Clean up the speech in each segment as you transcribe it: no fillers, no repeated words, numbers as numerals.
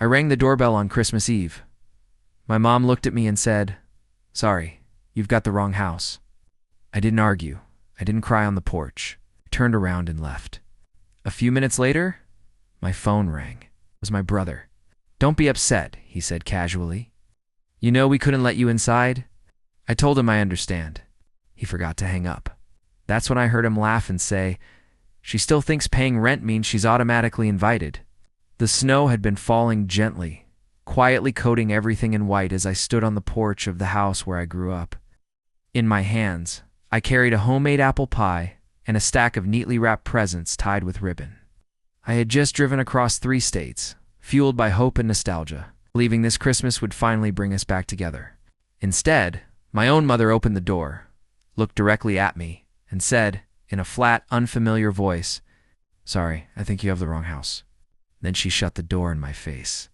I rang the doorbell on Christmas Eve. My mom looked at me and said, "Sorry, you've got the wrong house." I didn't argue. I didn't cry on the porch. I turned around and left. A few minutes later, my phone rang. It was my brother. "Don't be upset," he said casually. "You know we couldn't let you inside?" I told him I understand. He forgot to hang up. That's when I heard him laugh and say, "She still thinks paying rent means she's automatically invited." The snow had been falling gently, quietly coating everything in white as I stood on the porch of the house where I grew up. In my hands, I carried a homemade apple pie and a stack of neatly wrapped presents tied with ribbon. I had just driven across 3 states, fueled by hope and nostalgia, believing this Christmas would finally bring us back together. Instead, my own mother opened the door, looked directly at me, and said, in a flat, unfamiliar voice, "Sorry, I think you have the wrong house." Then she shut the door in my face.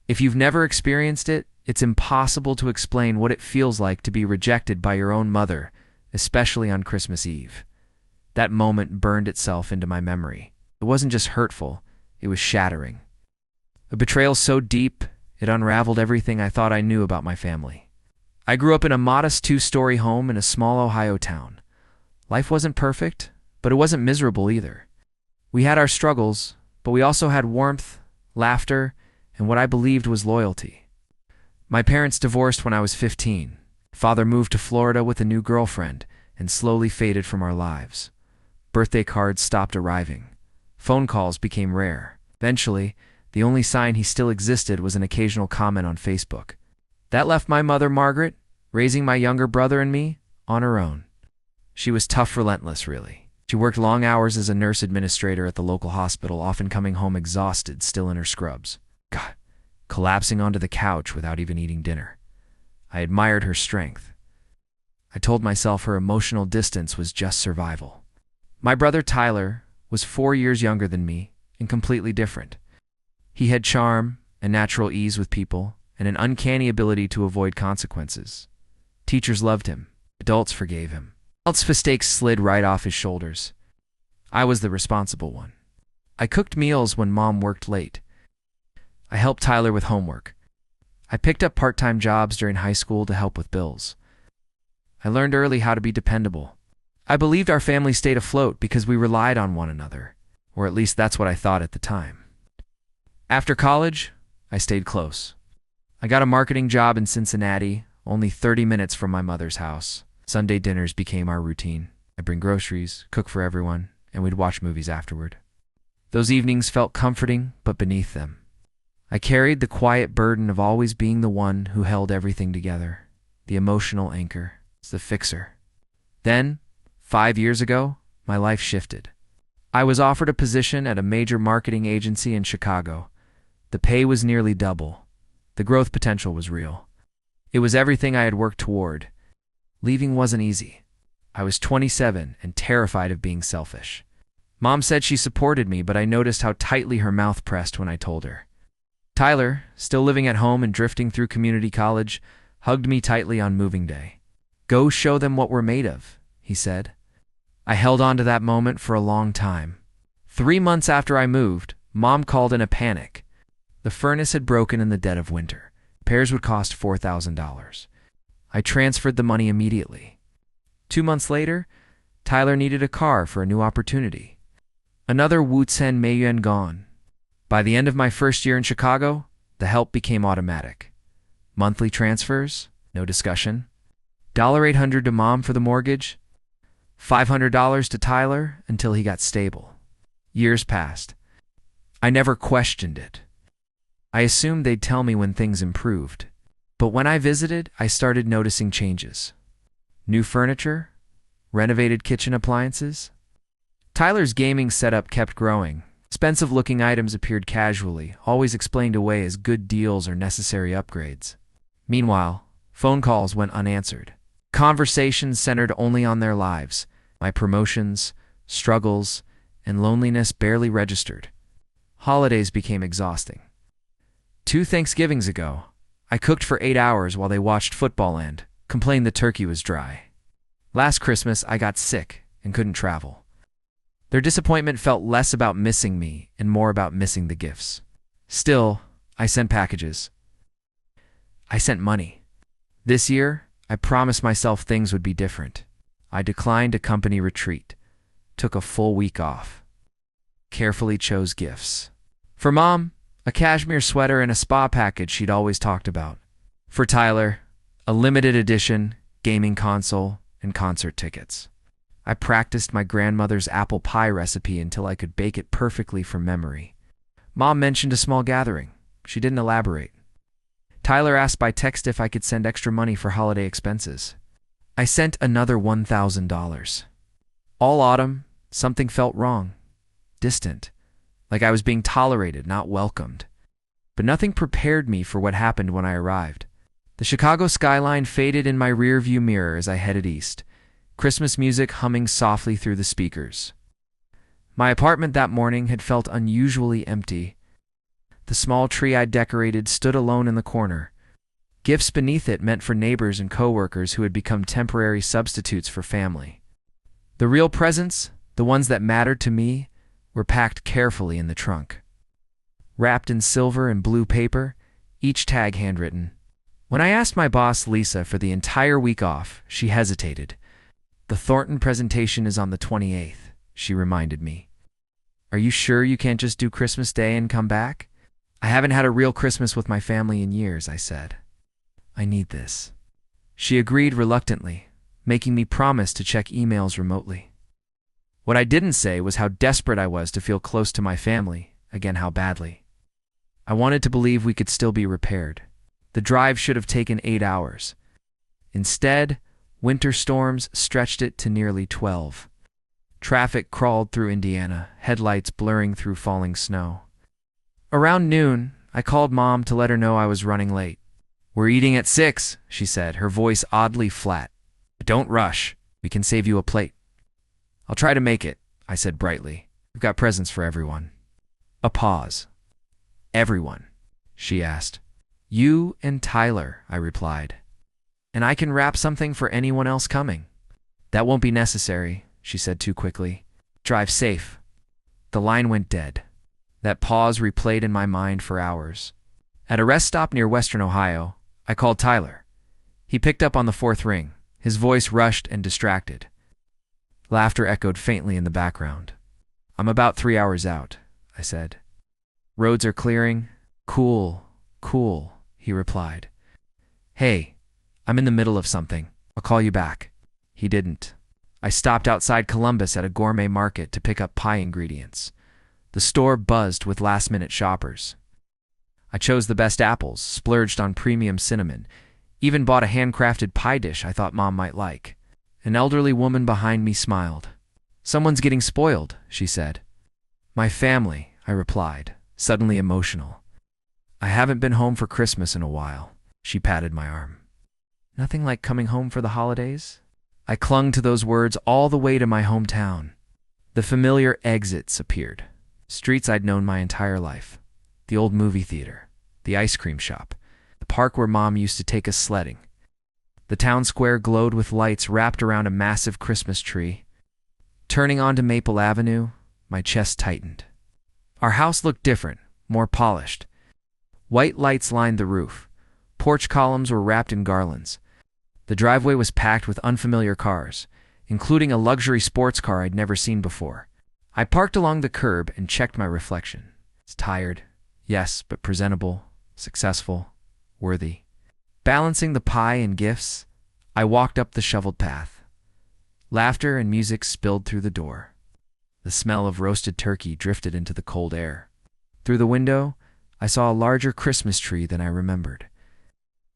If you've never experienced it, it's impossible to explain what it feels like to be rejected by your own mother, especially on Christmas Eve. That moment burned itself into my memory. It wasn't just hurtful, it was shattering. A betrayal so deep, it unraveled everything I thought I knew about my family. I grew up in a modest 2-story home in a small Ohio town. Life wasn't perfect, but it wasn't miserable either. We had our struggles, but we also had warmth, laughter, and what I believed was loyalty. My parents divorced when I was 15. Father moved to Florida with a new girlfriend and slowly faded from our lives. Birthday cards stopped arriving. Phone calls became rare. Eventually, the only sign he still existed was an occasional comment on Facebook. That left my mother, Margaret, raising my younger brother and me, on her own. She was tough, relentless, really. She worked long hours as a nurse administrator at the local hospital, often coming home exhausted, still in her scrubs. God, collapsing onto the couch without even eating dinner. I admired her strength. I told myself her emotional distance was just survival. My brother Tyler was 4 years younger than me and completely different. He had charm and natural ease with people and an uncanny ability to avoid consequences. Teachers loved him. Adults forgave him. Else mistakes slid right off his shoulders. I was the responsible one. I cooked meals when Mom worked late. I helped Tyler with homework. I picked up part-time jobs during high school to help with bills. I learned early how to be dependable. I believed our family stayed afloat because we relied on one another, or at least that's what I thought at the time. After college, I stayed close. I got a marketing job in Cincinnati, only 30 minutes from my mother's house. Sunday dinners became our routine. I'd bring groceries, cook for everyone, and we'd watch movies afterward. Those evenings felt comforting, but beneath them, I carried the quiet burden of always being the one who held everything together, the emotional anchor, the fixer. Then, 5 years ago, my life shifted. I was offered a position at a major marketing agency in Chicago. The pay was nearly double. The growth potential was real. It was everything I had worked toward. Leaving wasn't easy. I was 27 and terrified of being selfish. Mom said she supported me, but I noticed how tightly her mouth pressed when I told her. Tyler, still living at home and drifting through community college, hugged me tightly on moving day. "Go show them what we're made of," he said. I held on to that moment for a long time. 3 months after I moved, Mom called in a panic. The furnace had broken in the dead of winter. Repairs would cost $4,000. I transferred the money immediately. 2 months later, Tyler needed a car for a new opportunity. Another Wu-Tsen Meiyuan gone. By the end of my first year in Chicago, the help became automatic. Monthly transfers, no discussion. $800 to Mom for the mortgage, $500 to Tyler until he got stable. Years passed. I never questioned it. I assumed they'd tell me when things improved. But when I visited, I started noticing changes. New furniture, renovated kitchen appliances. Tyler's gaming setup kept growing. Expensive-looking items appeared casually, always explained away as good deals or necessary upgrades. Meanwhile, phone calls went unanswered. Conversations centered only on their lives. My promotions, struggles, and loneliness barely registered. Holidays became exhausting. 2 Thanksgivings ago, I cooked for 8 hours while they watched football and complained the turkey was dry. Last Christmas, I got sick and couldn't travel. Their disappointment felt less about missing me and more about missing the gifts. Still, I sent packages. I sent money. This year, I promised myself things would be different. I declined a company retreat, took a full week off, carefully chose gifts. For Mom, a cashmere sweater and a spa package she'd always talked about. For Tyler, a limited edition gaming console and concert tickets. I practiced my grandmother's apple pie recipe until I could bake it perfectly from memory. Mom mentioned a small gathering. She didn't elaborate. Tyler asked by text if I could send extra money for holiday expenses. I sent another $1,000. All autumn, something felt wrong, distant, like I was being tolerated, not welcomed. But nothing prepared me for what happened when I arrived. The Chicago skyline faded in my rearview mirror as I headed east, Christmas music humming softly through the speakers. My apartment that morning had felt unusually empty. The small tree I'd decorated stood alone in the corner. Gifts beneath it meant for neighbors and coworkers who had become temporary substitutes for family. The real presents, the ones that mattered to me, were packed carefully in the trunk. Wrapped in silver and blue paper, each tag handwritten. When I asked my boss, Lisa, for the entire week off, she hesitated. "The Thornton presentation is on the 28th, she reminded me. "Are you sure you can't just do Christmas Day and come back?" "I haven't had a real Christmas with my family in years," I said. "I need this." She agreed reluctantly, making me promise to check emails remotely. What I didn't say was how desperate I was to feel close to my family, again how badly. I wanted to believe we could still be repaired. The drive should have taken 8 hours. Instead, winter storms stretched it to nearly 12. Traffic crawled through Indiana, headlights blurring through falling snow. Around noon, I called Mom to let her know I was running late. "We're eating at 6, she said, her voice oddly flat. "Don't rush. We can save you a plate." "I'll try to make it," I said brightly. "We've got presents for everyone." A pause. "Everyone?" she asked. "You and Tyler," I replied. "And I can wrap something for anyone else coming." "That won't be necessary," she said too quickly. "Drive safe." The line went dead. That pause replayed in my mind for hours. At a rest stop near Western Ohio, I called Tyler. He picked up on the 4th ring, his voice rushed and distracted. Laughter echoed faintly in the background. "I'm about 3 hours out," I said. "Roads are clearing." "Cool, cool," he replied. "Hey, I'm in the middle of something. I'll call you back." He didn't. I stopped outside Columbus at a gourmet market to pick up pie ingredients. The store buzzed with last-minute shoppers. I chose the best apples, splurged on premium cinnamon, even bought a handcrafted pie dish I thought Mom might like. An elderly woman behind me smiled. "Someone's getting spoiled," she said. "My family," I replied, suddenly emotional. "I haven't been home for Christmas in a while." She patted my arm. "Nothing like coming home for the holidays?" I clung to those words all the way to my hometown. The familiar exits appeared. Streets I'd known my entire life. The old movie theater, the ice cream shop, the park where Mom used to take us sledding. The town square glowed with lights wrapped around a massive Christmas tree. Turning onto Maple Avenue, my chest tightened. Our house looked different, more polished. White lights lined the roof. Porch columns were wrapped in garlands. The driveway was packed with unfamiliar cars, including a luxury sports car I'd never seen before. I parked along the curb and checked my reflection. It's tired, yes, but presentable, successful, worthy. Balancing the pie and gifts, I walked up the shoveled path. Laughter and music spilled through the door. The smell of roasted turkey drifted into the cold air. Through the window, I saw a larger Christmas tree than I remembered.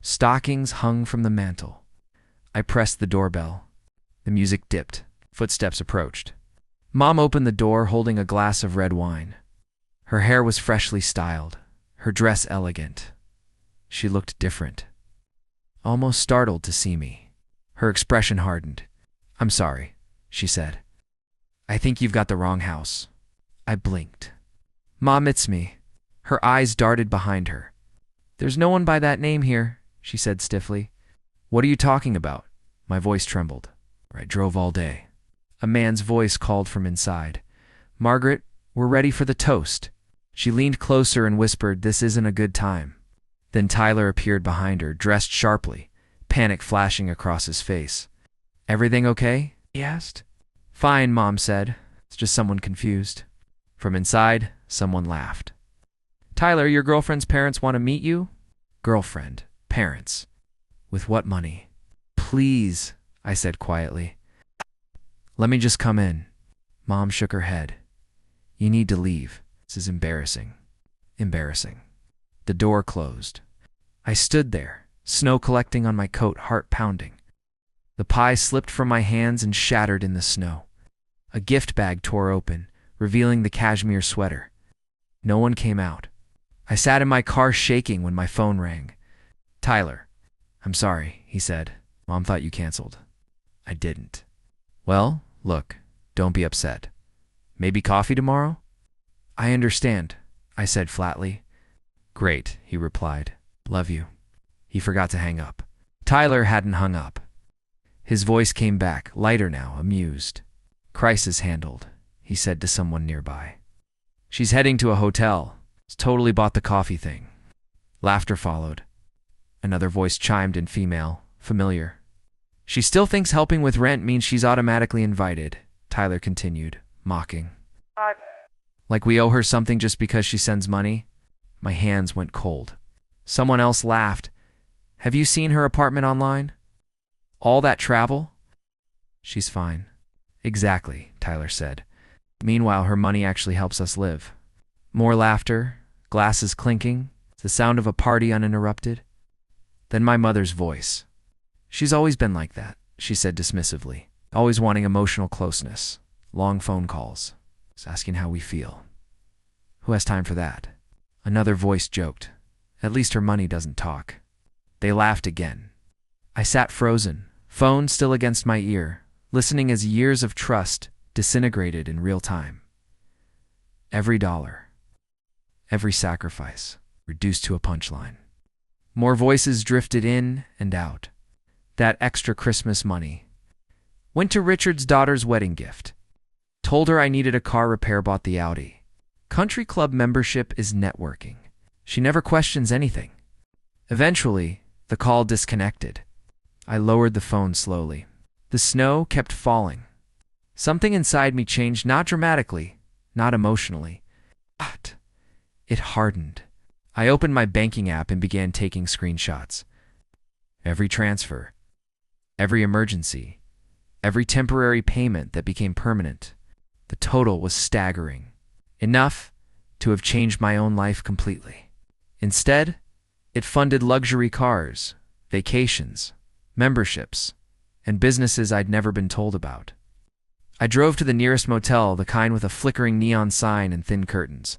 Stockings hung from the mantel. I pressed the doorbell. The music dipped. Footsteps approached. Mom opened the door holding a glass of red wine. Her hair was freshly styled, her dress elegant. She looked different. Almost startled to see me. Her expression hardened. "I'm sorry," she said. "I think you've got the wrong house." I blinked. "Mom, it's me." Her eyes darted behind her. "There's no one by that name here," she said stiffly. "What are you talking about?" My voice trembled. "I drove all day." A man's voice called from inside. "Margaret, we're ready for the toast." She leaned closer and whispered, "This isn't a good time." Then Tyler appeared behind her, dressed sharply, panic flashing across his face. "Everything okay?" he asked. "Fine," Mom said. "It's just someone confused." From inside, someone laughed. "Tyler, your girlfriend's parents want to meet you?" Girlfriend, parents. With what money? "Please," I said quietly. "Let me just come in." Mom shook her head. "You need to leave. This is embarrassing." Embarrassing. The door closed. I stood there, snow collecting on my coat, heart pounding. The pie slipped from my hands and shattered in the snow. A gift bag tore open, revealing the cashmere sweater. No one came out. I sat in my car shaking when my phone rang. "Tyler." "I'm sorry," he said. "Mom thought you canceled." I didn't. "Well, look, don't be upset. Maybe coffee tomorrow?" "I understand," I said flatly. "Great," he replied. "Love you." He forgot to hang up. Tyler hadn't hung up. His voice came back, lighter now, amused. "Crisis handled," he said to someone nearby. "She's heading to a hotel. It's totally bought the coffee thing." Laughter followed. Another voice chimed in, female, familiar. "She still thinks helping with rent means she's automatically invited," Tyler continued, mocking. "Like we owe her something just because she sends money?" My hands went cold. Someone else laughed. "Have you seen her apartment online? All that travel?" "She's fine." "Exactly," Tyler said. "Meanwhile, her money actually helps us live." More laughter, glasses clinking, the sound of a party uninterrupted. Then my mother's voice. "She's always been like that," she said dismissively, "always wanting emotional closeness, long phone calls, just asking how we feel. Who has time for that?" Another voice joked, "At least her money doesn't talk." They laughed again. I sat frozen, phone still against my ear, listening as years of trust disintegrated in real time. Every dollar, every sacrifice, reduced to a punchline. More voices drifted in and out. That extra Christmas money. Went to Richard's daughter's wedding gift. Told her I needed a car repair, bought the Audi. Country club membership is networking. She never questions anything. Eventually, the call disconnected. I lowered the phone slowly. The snow kept falling. Something inside me changed, not dramatically, not emotionally, but it hardened. I opened my banking app and began taking screenshots. Every transfer, every emergency, every temporary payment that became permanent. The total was staggering. Enough to have changed my own life completely. Instead, it funded luxury cars, vacations, memberships, and businesses I'd never been told about. I drove to the nearest motel, the kind with a flickering neon sign and thin curtains.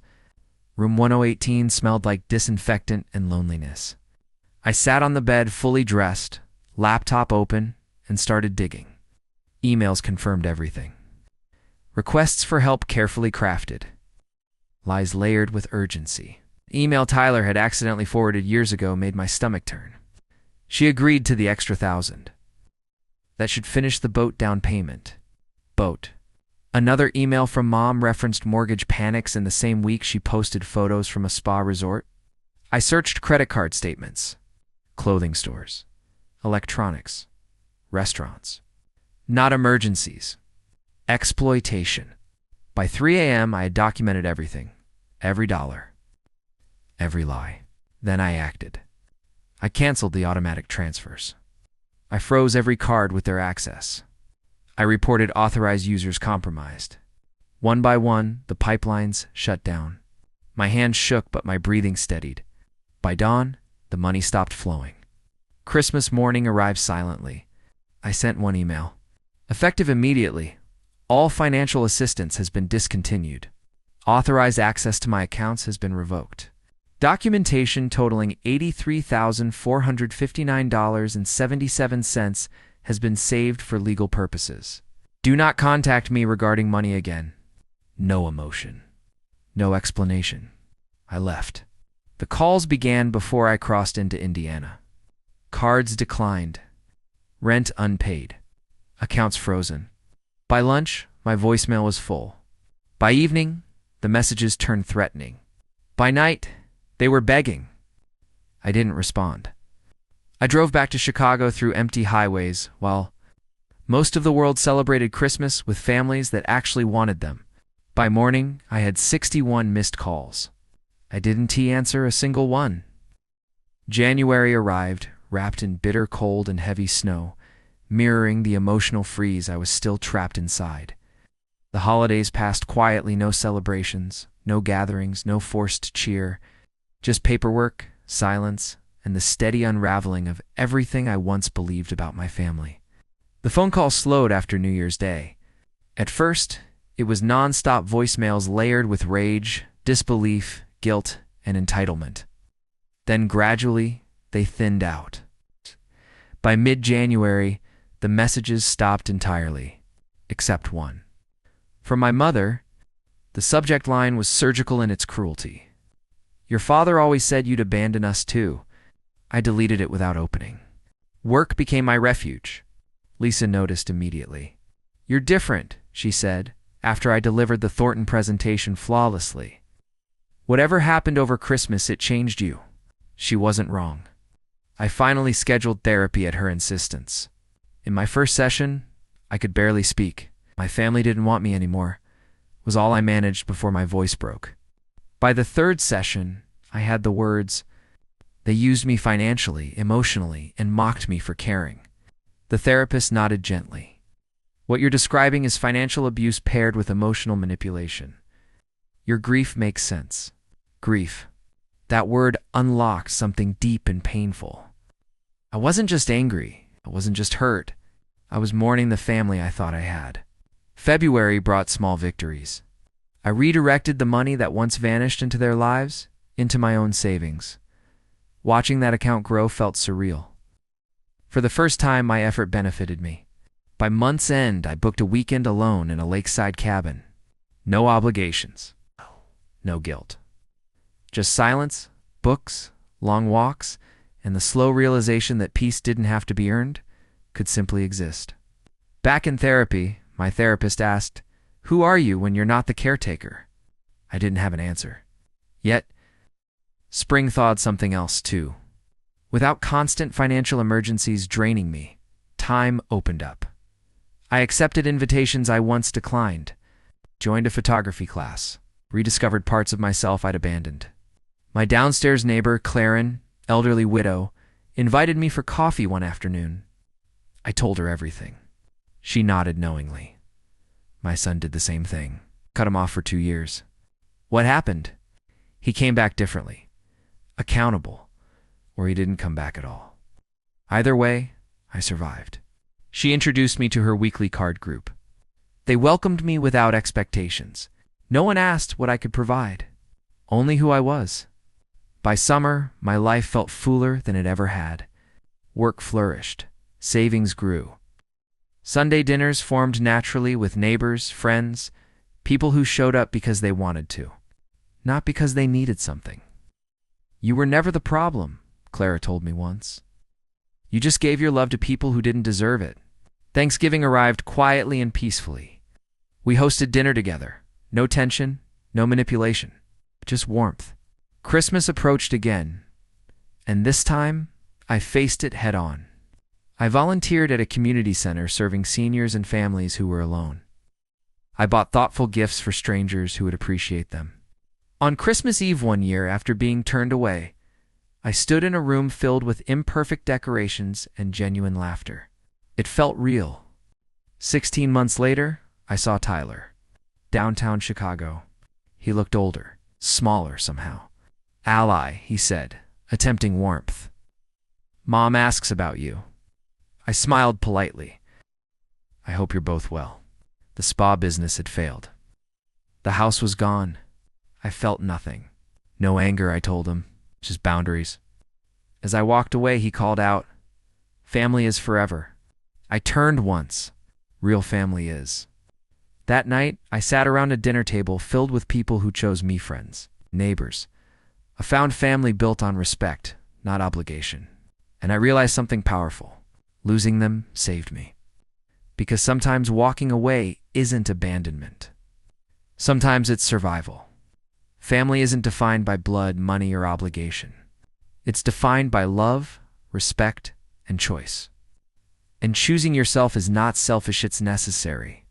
Room 1018 smelled like disinfectant and loneliness. I sat on the bed, fully dressed, laptop open, and started digging. Emails confirmed everything. Requests for help carefully crafted. Lies layered with urgency. Email Tyler had accidentally forwarded years ago made my stomach turn. She agreed to the extra $1,000. That should finish the boat down payment. Boat. Another email from Mom referenced mortgage panics in the same week she posted photos from a spa resort. I searched credit card statements. Clothing stores. Electronics. Restaurants. Not emergencies. Exploitation. By 3 a.m., I had documented everything. Every dollar. Every lie. Then I acted. I canceled the automatic transfers. I froze every card with their access. I reported authorized users compromised. One by one, the pipelines shut down. My hands shook, but my breathing steadied. By dawn, the money stopped flowing. Christmas morning arrived silently. I sent one email. Effective immediately. All financial assistance has been discontinued. Authorized access to my accounts has been revoked. Documentation totaling $83,459.77 has been saved for legal purposes. Do not contact me regarding money again. No emotion. No explanation. I left. The calls began before I crossed into Indiana. Cards declined. Rent unpaid. Accounts frozen. By lunch, my voicemail was full. By evening, the messages turned threatening. By night, they were begging. I didn't respond. I drove back to Chicago through empty highways while most of the world celebrated Christmas with families that actually wanted them. By morning, I had 61 missed calls. I didn't answer a single one. January arrived, wrapped in bitter cold and heavy snow, mirroring the emotional freeze I was still trapped inside. The holidays passed quietly, no celebrations, no gatherings, no forced cheer, just paperwork, silence, and the steady unraveling of everything I once believed about my family. The phone call slowed after New Year's Day. At first, it was non-stop voicemails layered with rage, disbelief, guilt, and entitlement. Then gradually, they thinned out. By mid-January, the messages stopped entirely, except one. From my mother, the subject line was surgical in its cruelty. "Your father always said you'd abandon us too." I deleted it without opening. Work became my refuge. Lisa noticed immediately. "You're different," she said, after I delivered the Thornton presentation flawlessly. "Whatever happened over Christmas, it changed you." She wasn't wrong. I finally scheduled therapy at her insistence. In my first session, I could barely speak. My family didn't want me anymore, was all I managed before my voice broke. By the third session, I had the words, "They used me financially, emotionally, and mocked me for caring." The therapist nodded gently. "What you're describing is financial abuse paired with emotional manipulation. Your grief makes sense." Grief. That word unlocked something deep and painful. I wasn't just angry. I wasn't just hurt. I was mourning the family I thought I had. February brought small victories. I redirected the money that once vanished into their lives into my own savings. Watching that account grow felt surreal. For the first time, my effort benefited me. By month's end, I booked a weekend alone in a lakeside cabin. No obligations. No guilt. Just silence, books, long walks, and the slow realization that peace didn't have to be earned, could simply exist. Back in therapy, my therapist asked, "Who are you when you're not the caretaker?" I didn't have an answer. Yet, spring thawed something else too. Without constant financial emergencies draining me, time opened up. I accepted invitations I once declined, joined a photography class, rediscovered parts of myself I'd abandoned. My downstairs neighbor, Claren, elderly widow, invited me for coffee one afternoon. I told her everything. She nodded knowingly. My son did the same thing. Cut him off for 2 years. What happened? He came back differently. Accountable. Or he didn't come back at all. Either way, I survived. She introduced me to her weekly card group. They welcomed me without expectations. No one asked what I could provide. Only who I was. By summer, my life felt fuller than it ever had. Work flourished. Savings grew. Sunday dinners formed naturally with neighbors, friends, people who showed up because they wanted to, not because they needed something. "You were never the problem," Clara told me once. "You just gave your love to people who didn't deserve it." Thanksgiving arrived quietly and peacefully. We hosted dinner together. No tension, no manipulation, just warmth. Christmas approached again, and this time, I faced it head on. I volunteered at a community center serving seniors and families who were alone. I bought thoughtful gifts for strangers who would appreciate them. On Christmas Eve one year, after being turned away, I stood in a room filled with imperfect decorations and genuine laughter. It felt real. 16 months later, I saw Tyler. Downtown Chicago. He looked older, smaller somehow. "Ally," he said, attempting warmth. "Mom asks about you." I smiled politely. "I hope you're both well." The spa business had failed. The house was gone. I felt nothing. No anger, I told him, just boundaries. As I walked away, he called out, "Family is forever." I turned once. Real family is. That night, I sat around a dinner table filled with people who chose me friends, neighbors. A found family built on respect, not obligation. And I realized something powerful. Losing them saved me. Because sometimes walking away isn't abandonment. Sometimes it's survival. Family isn't defined by blood, money, or obligation. It's defined by love, respect, and choice. And choosing yourself is not selfish, it's necessary.